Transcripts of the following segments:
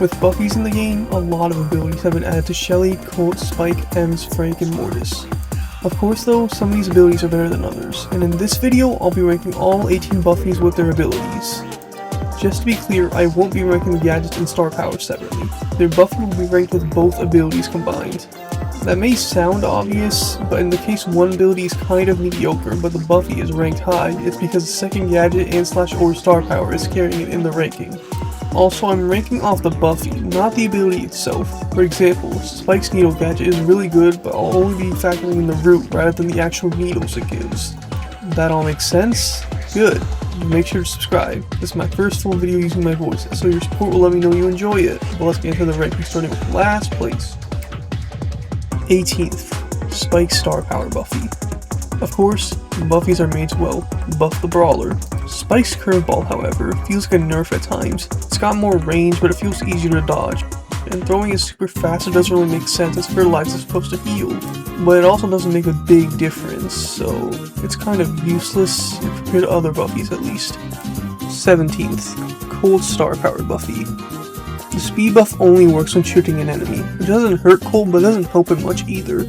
With Buffies in the game, a lot of abilities have been added to Shelly, Colt, Spike, Ems, Frank, and Mortis. Of course though, some of these abilities are better than others, and in this video I'll be ranking all 18 Buffies with their abilities. Just to be clear, I won't be ranking the gadgets and star powers separately. Their Buffy will be ranked with both abilities combined. That may sound obvious, but in the case one ability is kind of mediocre but the Buffy is ranked high, it's because the second gadget and / or star power is carrying it in the ranking. Also, I'm ranking off the Buffy, not the ability itself. For example, Spike's needle gadget is really good, but I'll only be factoring in the root rather than the actual needles it gives. That all makes sense? Good. Make sure to subscribe. This is my first full video using my voice, so your support will let me know you enjoy it. But let's get into the ranking, starting with last place. 18th, Spike's star power Buffy. Of course, Buffies are made to, well, buff the brawler. Spike's curveball, however, feels like a nerf at times. It's got more range, but it feels easier to dodge. And throwing is super fast, it doesn't really make sense as Fertilize is supposed to heal. But it also doesn't make a big difference, so it's kind of useless compared to other Buffies at least. 17th, Cold star power Buffy. The speed buff only works when shooting an enemy. It doesn't hurt Cold, but doesn't help him much either.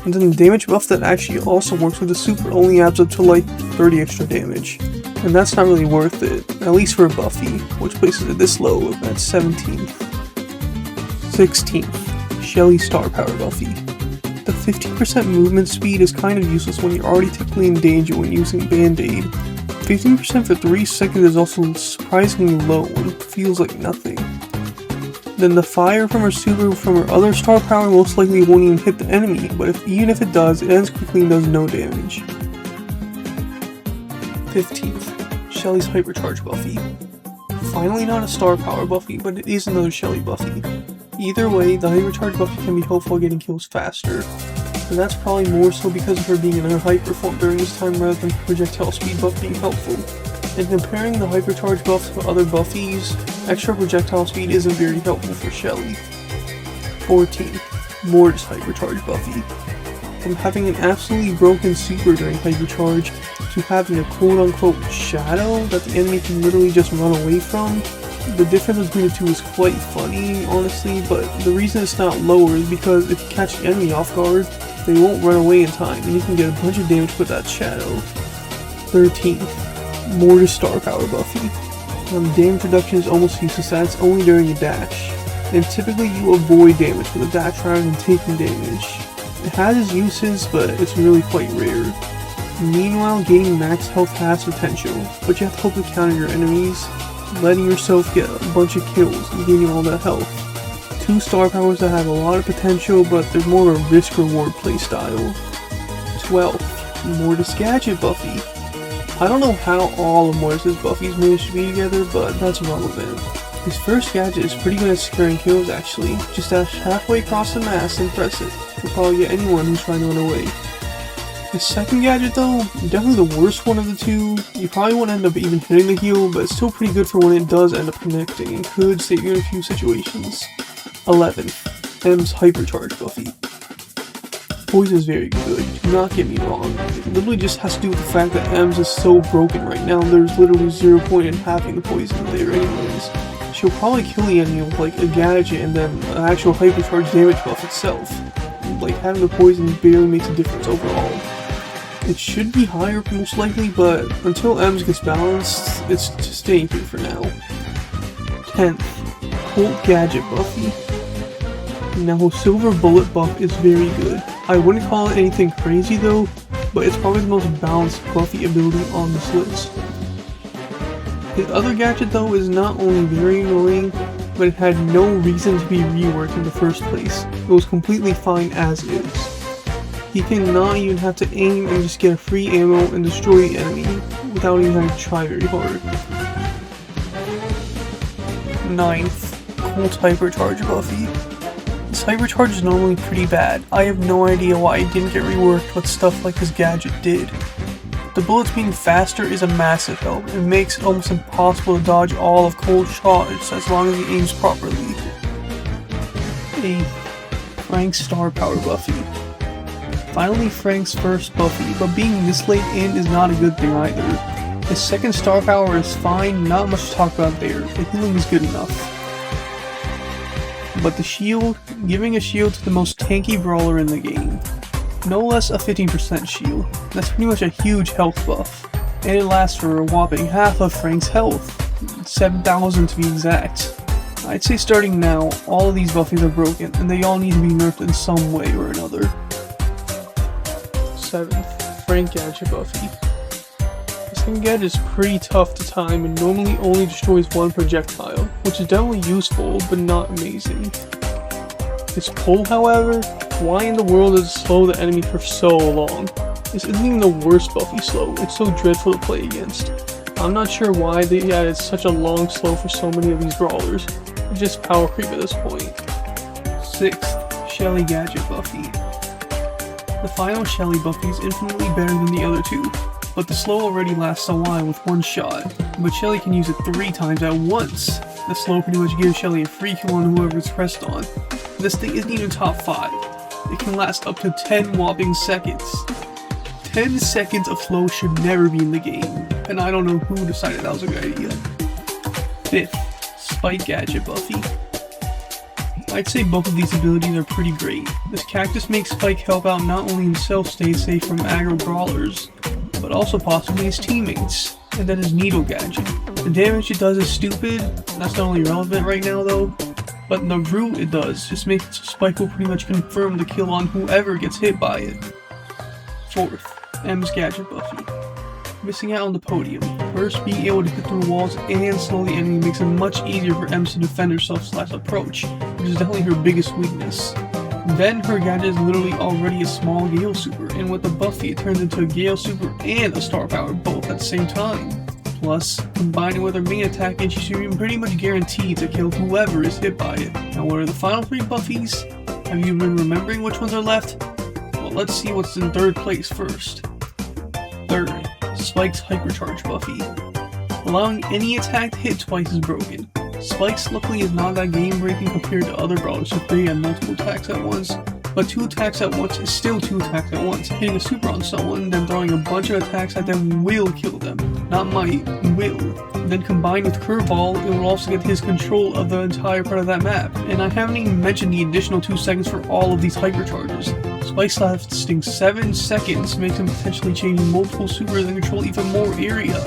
And then the damage buff that actually also works with the super only adds up to like 30 extra damage. And that's not really worth it, at least for a Buffy, which places it this low at 17th. 16th, Shelly star power Buffy. The 15% movement speed is kind of useless when you're already typically in danger when using Band-Aid. 15% for 3 seconds is also surprisingly low and feels like nothing. Then the fire from her super from her other star power most likely won't even hit the enemy, but even if it does, it ends quickly and does no damage. 15th, Shelly's hypercharge Buffy. Finally not a star power Buffy, but it is another Shelly Buffy. Either way, the hypercharge Buffy can be helpful at getting kills faster, and that's probably more so because of her being in her hyper form during this time rather than projectile speed buff being helpful. And comparing the hypercharge buffs to other Buffies, extra projectile speed isn't very helpful for Shelly. 14th, Mortis hypercharge Buffy. From having an absolutely broken super during hypercharge to having a quote-unquote shadow that the enemy can literally just run away from, the difference between the two is quite funny, honestly, but the reason it's not lower is because if you catch the enemy off guard, they won't run away in time, and you can get a bunch of damage with that shadow. 13th, Mortis star power Buffy. Damage reduction is almost useless as it's only during a dash, and typically you avoid damage with a dash rather than taking damage. It has its uses, but it's really quite rare. Meanwhile, gaining max health has potential, but you have to hope to counter your enemies, letting yourself get a bunch of kills and gaining all that health. 2 star powers that have a lot of potential, but they're more of a risk-reward playstyle. 12th, Mortis gadget Buffy. I don't know how all of Mortis' Buffies managed to be together, but that's irrelevant. His first gadget is pretty good at securing kills actually. Just dash halfway across the map and press it. You'll probably get anyone who's trying to run away. His second gadget though, definitely the worst one of the two. You probably won't end up even hitting the heal, but it's still pretty good for when it does end up connecting and could save you in a few situations. 11th, Ems hypercharge Buffy. Poison is very good, do not get me wrong. It literally just has to do with the fact that Ems is so broken right now, there's literally 0 point in having the poison there anyways. She'll probably kill the enemy with like a gadget and then an actual hypercharge damage buff itself. Like having the poison barely makes a difference overall. It should be higher most likely, but until Ems gets balanced, it's just staying here for now. 10th, Colt gadget Buffy. Now Silver Bullet buff is very good. I wouldn't call it anything crazy though, but it's probably the most balanced Buffy ability on this list. His other gadget though is not only very annoying, but it had no reason to be reworked in the first place. It was completely fine as is. He cannot even have to aim and just get a free ammo and destroy the enemy without even having to try very hard. 9th, Colt hypercharge Buffy. This hypercharge is normally pretty bad. I have no idea why it didn't get reworked with stuff like his gadget did. The bullets being faster is a massive help. It makes it almost impossible to dodge all of Colt's shots as long as he aims properly. 8th, Frank's star power Buffy. Finally Frank's first Buffy, but being this late in is not a good thing either. His second star power is fine, not much to talk about there. The healing is good enough. But the shield, giving a shield to the most tanky brawler in the game. No less a 15% shield. That's pretty much a huge health buff. And it lasts for a whopping half of Frank's health. 7,000 to be exact. I'd say starting now, all of these Buffies are broken, and they all need to be nerfed in some way or another. 7th, Frank Gadget Buffy. This thing gadget is pretty tough to time and normally only destroys one projectile, which is definitely useful, but not amazing. This pull, however, why in the world does it slow the enemy for so long? This isn't even the worst Buffy slow, it's so dreadful to play against. I'm not sure why they added such a long slow for so many of these brawlers. It's just power creep at this point. 6th, Shelly Gadget Buffy. The final Shelly Buffy is infinitely better than the other two, but the slow already lasts a while with one shot, but Shelly can use it 3 times at once. The slow pretty much gives Shelly a free kill on whoever it's pressed on. This thing isn't even top 5. It can last up to 10 whopping seconds. 10 seconds of slow should never be in the game, and I don't know who decided that was a good idea. 5th, Spike Gadget Buffy. I'd say both of these abilities are pretty great. This cactus makes Spike help out not only himself stay safe from aggro brawlers, but also possibly his teammates. And then his Needle Gadget. The damage it does is stupid, that's not only relevant right now though, but the route it does just makes it so Spike will pretty much confirm the kill on whoever gets hit by it. 4th, M's Gadget Buffy. Missing out on the podium. First, being able to get through walls and slow the enemy makes it much easier for Ems to defend herself / approach, which is definitely her biggest weakness. Then her gadget is literally already a small Gale Super, and with the Buffy it turns into a Gale Super and a Star Power both at the same time. Plus, combining with her main attack and she's pretty much guaranteed to kill whoever is hit by it. Now what are the final 3 Buffies? Have you been remembering which ones are left? Well, let's see what's in 3rd place first. 3rd, Spike's Hypercharge Buffy. Allowing any attack to hit twice is broken. Spike's luckily is not that game breaking compared to other brawlers with 3 and multiple attacks at once, but 2 attacks at once is still 2 attacks at once. Hitting a super on someone, then throwing a bunch of attacks at them will kill them. Not might, will. Then combined with Curveball, it will also get his control of the entire part of that map. And I haven't even mentioned the additional 2 seconds for all of these hypercharges. Spike's lasting 7 seconds makes him potentially changing multiple supers and control even more area.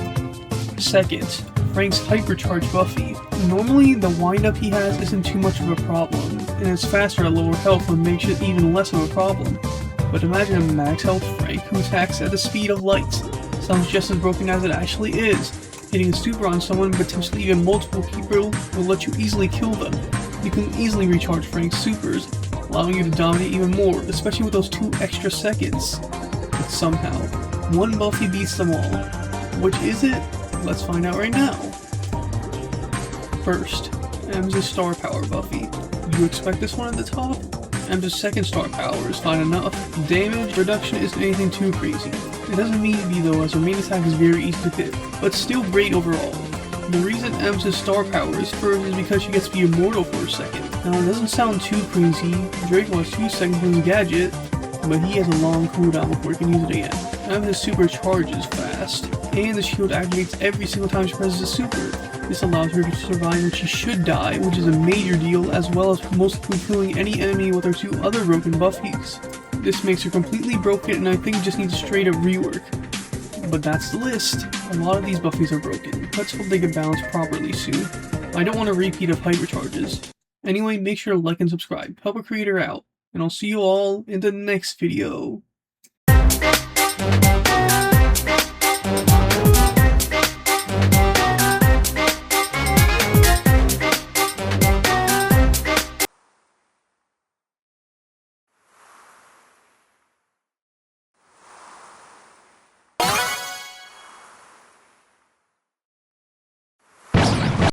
2nd, Frank's Hypercharge Buffy. Normally, the windup he has isn't too much of a problem, and his faster at lower health would make it even less of a problem. But imagine a max health Frank who attacks at the speed of light. Sounds just as broken as it actually is. Hitting a super on someone, potentially even multiple people, will let you easily kill them. You can easily recharge Frank's supers, allowing you to dominate even more, especially with those 2 extra seconds. But somehow, one Buffy beats them all. Which is it? Let's find out right now. First, Ems' Star Power Buffy. Do you expect this one at the top? Ems' 2nd Star Power is fine enough. Damage reduction isn't anything too crazy. It doesn't need to be though, as her main attack is very easy to hit, but still great overall. The reason Ems' Star Power is first is because she gets to be immortal for a second. Now it doesn't sound too crazy, Drake was 2 seconds with his gadget, but he has a long cooldown before he can use it again. Ems' super charges fast, and the shield activates every single time she presses a super. This allows her to survive when she should die, which is a major deal, as well as mostly killing any enemy with her 2 other broken Buffies. This makes her completely broken, and I think just needs a straight up rework. But that's the list. A lot of these Buffies are broken. Let's hope they get balanced properly soon. I don't want a repeat of hypercharges. Anyway, make sure to like and subscribe. Help a creator out. And I'll see you all in the next video.